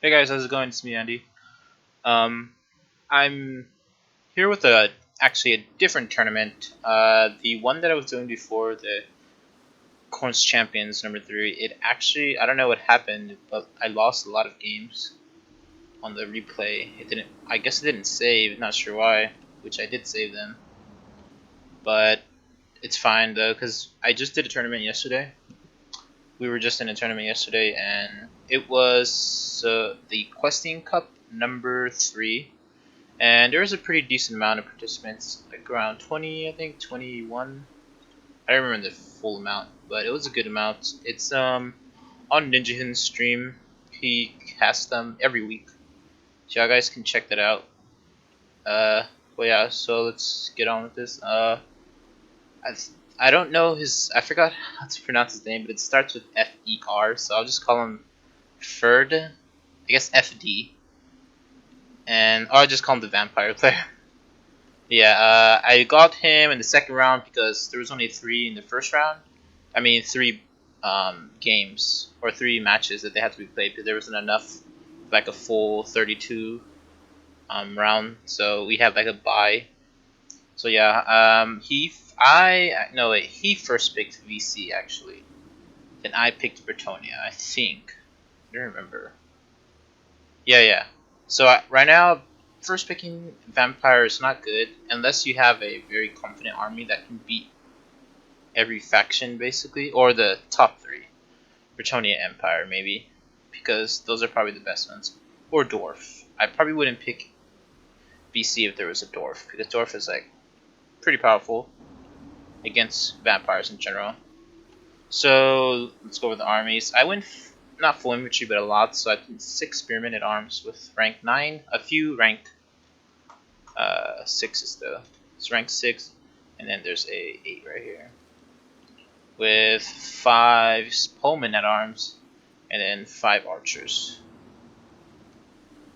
Hey guys, how's it going? It's me, Andy. Um, I'm here with actually a different tournament. The one that I was doing before, the Corns Champions #3. It actually, I don't know what happened, but I lost a lot of games on the replay. It didn't. I guess it didn't save. Not sure why. Which I did save them, but it's fine though, because I just did a tournament yesterday. We were just in a tournament yesterday, and it was the Questing Cup #3. And there was a pretty decent amount of participants, like around 20, I think 21. I don't remember the full amount, but it was a good amount. It's on Ninjahin's stream. He casts them every week, so y'all guys can check that out. Well yeah, so let's get on with this. I, I don't know his. I forgot how to pronounce his name, but it starts with FER, so I'll just call him Ferd. I guess FD, and or I'll just call him the Vampire Player. Yeah, I got him in the second round because there was only three in the first round. I mean, three games or three matches that they had to be played because there wasn't enough, like a full 32 round. So we had like a bye. So yeah, he first picked VC actually. Then I picked Bretonia, I think. I don't remember. Yeah. So right now, first picking Vampire is not good unless you have a very confident army that can beat every faction basically, or the top three. Bretonia Empire maybe, because those are probably the best ones. Or Dwarf. I probably wouldn't pick BC if there was a Dwarf, because Dwarf is like pretty powerful against vampires in general. So let's go over the armies. I went not full infantry, but a lot. So I did 6 spearmen at arms with rank 9, a few rank 6s though. It's rank 6, and then there's a 8 right here with 5 Pullman at arms, and then 5 archers,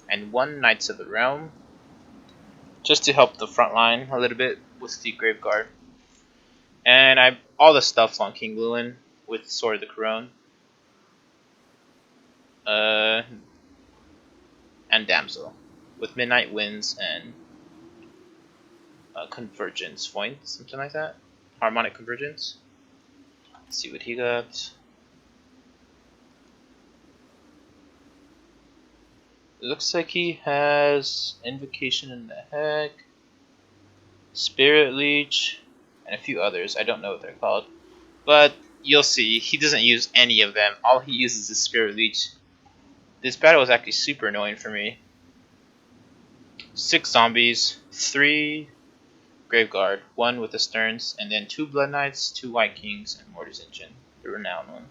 and 1 Knights of the Realm, just to help the front line a little bit with the Grave Guard. And I all the stuff on King Lewin with Sword of the Corone, uh, and Damsel with Midnight Winds and Convergence Point, something like that. Harmonic Convergence. Let's see what he got. It looks like he has Invocation in the Heck, Spirit Leech, and a few others. I don't know what they're called. But you'll see, he doesn't use any of them. All he uses is Spirit Leech. This battle was actually super annoying for me. 6 zombies, 3 Graveguard, 1 with the Sterns, and then 2 Blood Knights, 2 White Kings, and Mortar's Engine, the renowned one.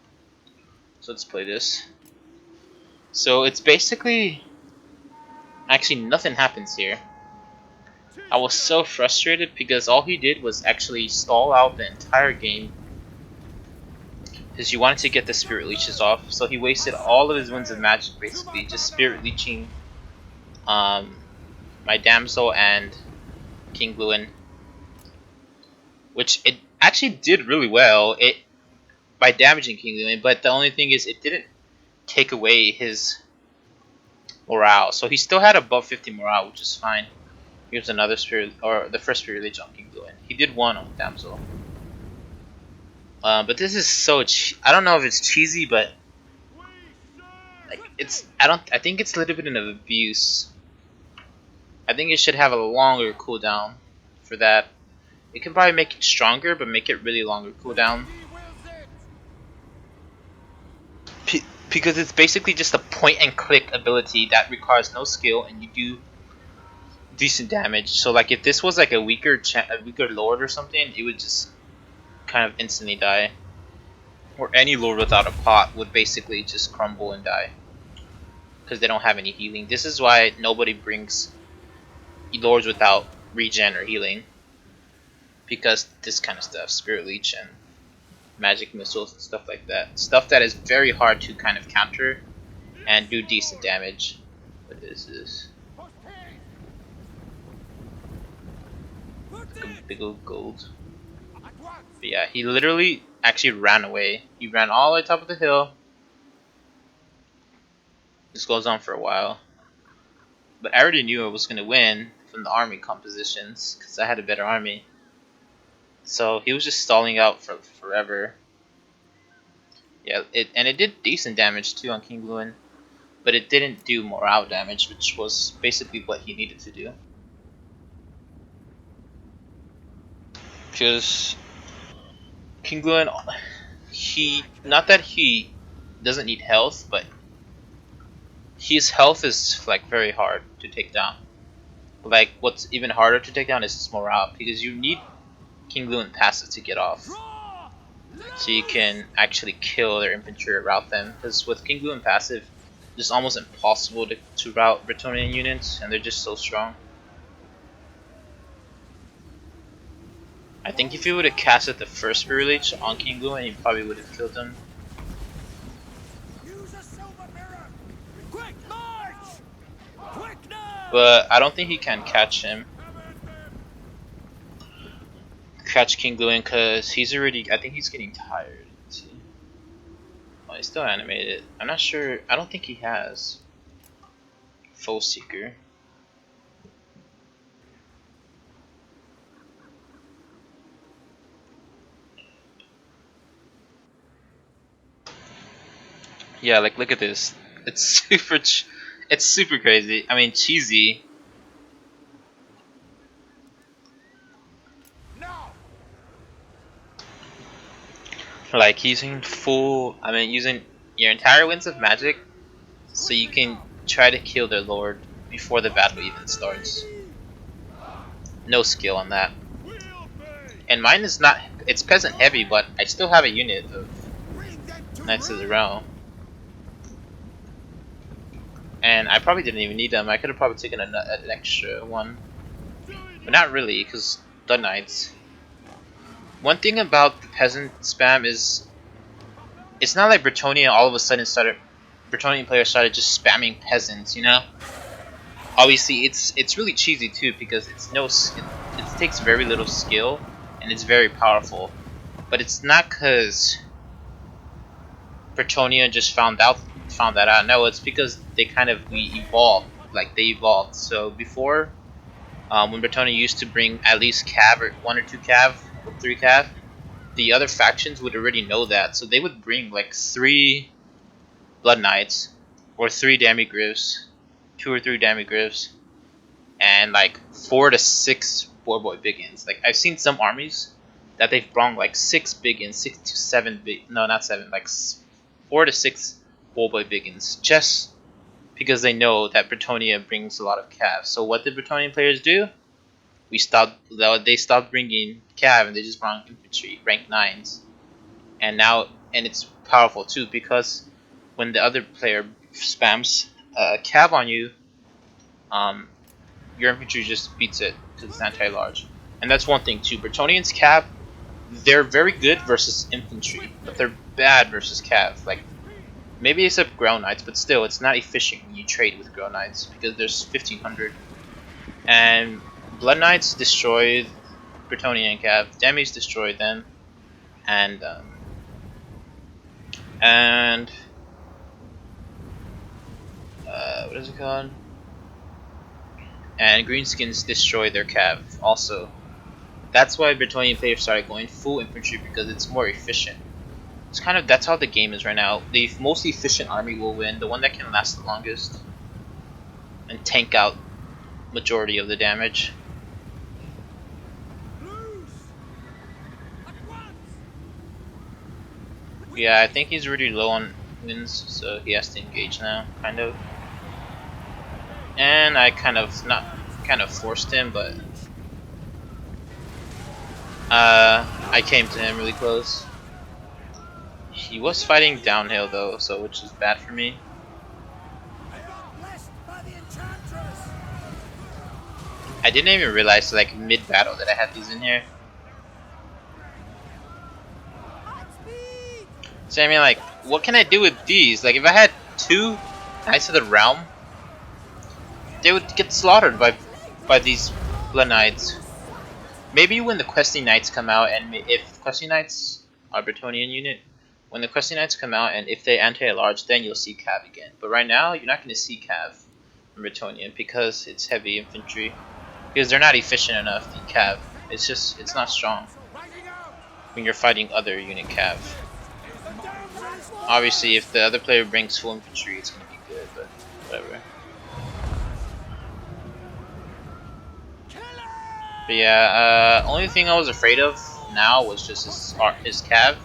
So let's play this. So it's basically... Actually, nothing happens here. I was so frustrated because all he did was actually stall out the entire game because you wanted to get the Spirit Leeches off. So he wasted all of his Winds of Magic basically, just Spirit Leeching my Damsel and King Lewin, which it actually did really well by damaging King Lewin, but the only thing is it didn't take away his morale. So he still had above 50 morale, which is fine. Here's another Spirit, or the first Spirit Leech on King Lewin. He did one on Damsel. But this is so I don't know if it's cheesy, but like it's I think it's a little bit of abuse. I think it should have a longer cooldown for that. It can probably make it stronger, but make it really longer cooldown. Because it's basically just a point and click ability that requires no skill, and you do decent damage. So like if this was like a weaker lord or something, it would just kind of instantly die. Or any lord without a pot would basically just crumble and die because they don't have any healing. This is why nobody brings lords without regen or healing, because this kind of stuff, Spirit Leech and magic missiles and stuff like that, stuff that is very hard to kind of counter and do decent damage. What is this? Big old gold. But yeah, he literally actually ran away. He ran all the way top of the hill. This goes on for a while. But I already knew I was going to win from the army compositions because I had a better army. So he was just stalling out for forever. Yeah, it did decent damage too on King Gluin, but it didn't do morale damage, which was basically what he needed to do. Because King Gluin, he not that he doesn't need health, but his health is like very hard to take down. Like what's even harder to take down is his morale because you need King Gluin passive to get off, so you can actually kill their infantry or rout them. Because with King Gluin passive, it's almost impossible to rout Bretonnian units, and they're just so strong. I think if you would have casted the first Spirit Leech on King Gluin, you probably would have killed him. But I don't think he can catch him. Catch King Gluin because he's already. I think he's getting tired. Let's see. Oh, he's still animated. I'm not sure. I don't think he has Foe Seeker. Yeah, like look at this. It's super. It's super crazy. I mean, cheesy. Like using full. I mean, using your entire Winds of Magic, so you can try to kill their lord before the battle even starts. No skill on that. And mine is not. It's peasant heavy, but I still have a unit of Knights of the Realm. And I probably didn't even need them. I could have probably taken an extra one. But not really, because Blood Knights. One thing about the peasant spam is it's not like Bretonnia all of a sudden Bretonnian players started just spamming peasants, you know? Obviously, it's really cheesy too because it takes very little skill and it's very powerful. But it's not because Bretonnia just found that out. No, it's because we evolved. Like they evolved. So before, when Bretonnia used to bring at least cav or 1 or 2 cav or 3 cav, the other factions would already know that. So they would bring like 3 Blood Knights or 3 Damigriffs, 2 or 3 Damigriffs, and like 4 to 6 Warboy Biggins. Like I've seen some armies that they've brought like 6 Biggins, 6 to 7 no, not 7, like 4 to 6 Warboy Biggins, just because they know that Bretonnia brings a lot of cav. So what did Bretonnian players do? They stopped bringing cav and they just brought infantry, rank 9s. And it's powerful too because when the other player spams cav on you, your infantry just beats it because it's anti-large. And that's one thing too. Bretonnians cav, they're very good versus infantry, but they're bad versus cav. Like maybe except Grell Knights, but still, it's not efficient when you trade with Grell Knights because there's 1500. And Blood Knights destroy Bretonnian cav, Demis destroy them, and what is it called? And Greenskins destroy their cav also. That's why Bretonnian players started going full infantry because it's more efficient. That's how the game is right now. The most efficient army will win, the one that can last the longest and tank out majority of the damage. Yeah, I think he's really low on wins, so he has to engage now, kind of. And I kind of forced him, but I came to him really close. He was fighting downhill though, so which is bad for me. I didn't even realize like mid-battle that I had these in here. So I mean, like, what can I do with these? Like, if I had 2 Knights of the Realm, they would get slaughtered by these Blood Knights. Maybe when the Questing Knights come out, and if Questing Knights are a Bretonnian unit, When the Questing Knights come out, and if they anti-large, then you'll see Cav again. But right now, you're not going to see Cav from Bretonnia because it's heavy infantry. Because they're not efficient enough, the Cav. It's not strong when you're fighting other unit Cav. Obviously, if the other player brings full infantry, it's going to be good, but whatever. But yeah, only thing I was afraid of now was just his Cav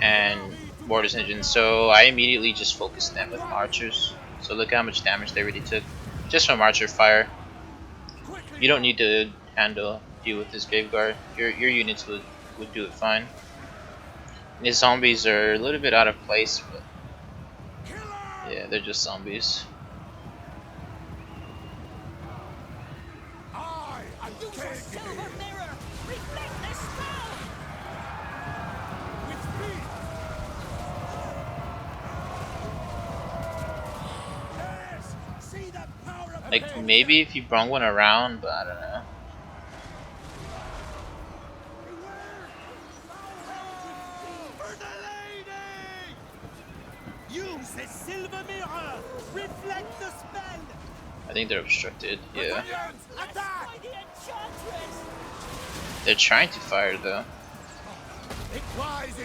and Mortis Engine, so I immediately just focused them with my archers. So look how much damage they already took just from archer fire. You don't need to deal with this Graveguard. Your units would do it fine. And his zombies are a little bit out of place, but yeah, they're just zombies. Like, maybe if you brung one around, but I don't know. Use the silver mirror! Reflect the spell! I think they're obstructed, yeah. They're trying to fire though.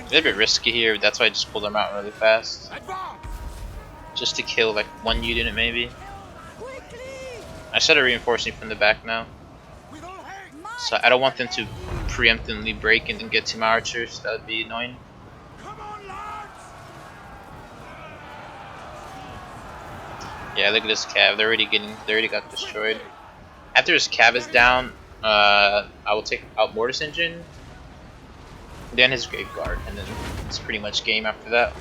They're a bit risky here, that's why I just pulled them out really fast. Just to kill like one unit maybe. I started reinforcing from the back now. So I don't want them to preemptively break and then get to my archers, that would be annoying. Yeah, look at this Cav, they already got destroyed. After his Cav is down, I will take out Mortis Engine, then his Graveguard, and then it's pretty much game after that.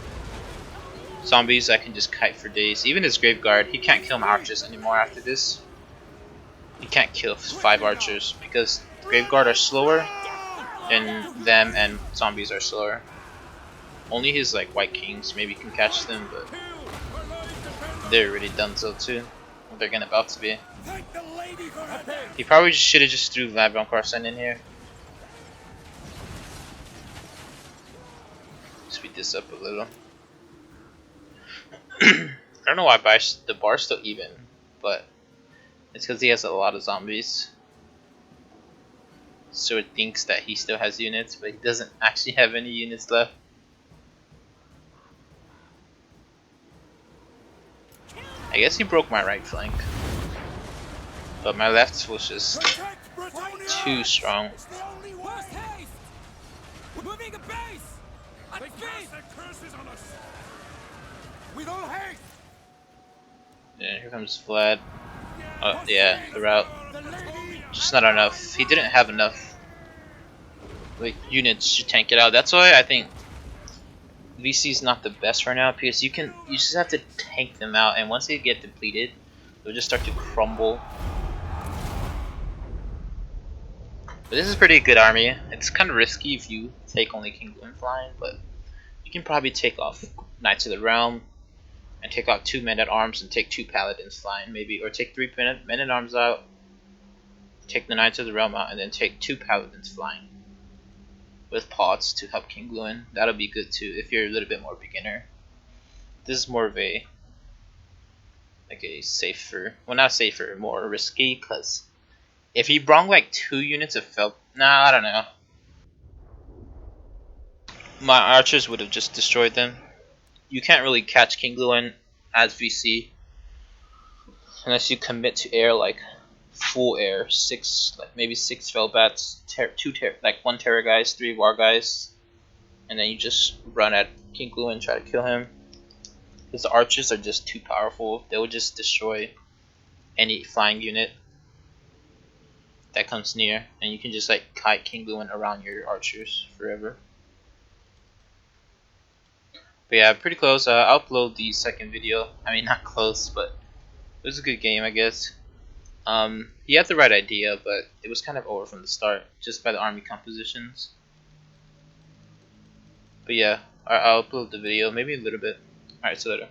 Zombies I can just kite for days. Even his Graveguard, he can't kill my archers anymore after this. He can't kill 5 archers because Graveguard are slower than them and zombies are slower. Only his like White Kings maybe can catch them, but they're already done so too. They're about to be. He probably should have just threw Vlad Von Carson in here. Speed this up a little. I don't know why the bar's still even, but it's because he has a lot of zombies. So it thinks that he still has units, but he doesn't actually have any units left. I guess he broke my right flank, but my left was just too strong. Yeah, here comes Vlad. Oh yeah, the route. Just not enough. He didn't have enough like units to tank it out. That's why I think VC is not the best right now, because you just have to tank them out, and once they get depleted, they'll just start to crumble. But this is a pretty good army. It's kind of risky if you take only King Gloom flying, but you can probably take off Knights of the Realm and take out 2 men at arms and take 2 paladins flying maybe, or take 3 men at arms out, take the Knights of the Realm out, and then take 2 paladins flying with pods to help King Gluin. That'll be good too if you're a little bit more beginner. This is more of a safer, well not safer, more risky, because if he brung like 2 units of felt, I don't know. My archers would have just destroyed them. You can't really catch King Gluin as VC unless you commit to air like full air, maybe 6 Felbats, 1 Terror guys, 3 War guys, and then you just run at King Gluin and try to kill him. Because the archers are just too powerful. They will just destroy any flying unit that comes near, and you can just like kite King Gluin around your archers forever. But yeah, pretty close. I'll upload the second video. I mean, not close, but it was a good game, I guess. He had the right idea, but it was kind of over from the start, just by the army compositions. But yeah, I'll upload the video, maybe a little bit. Alright, see you later.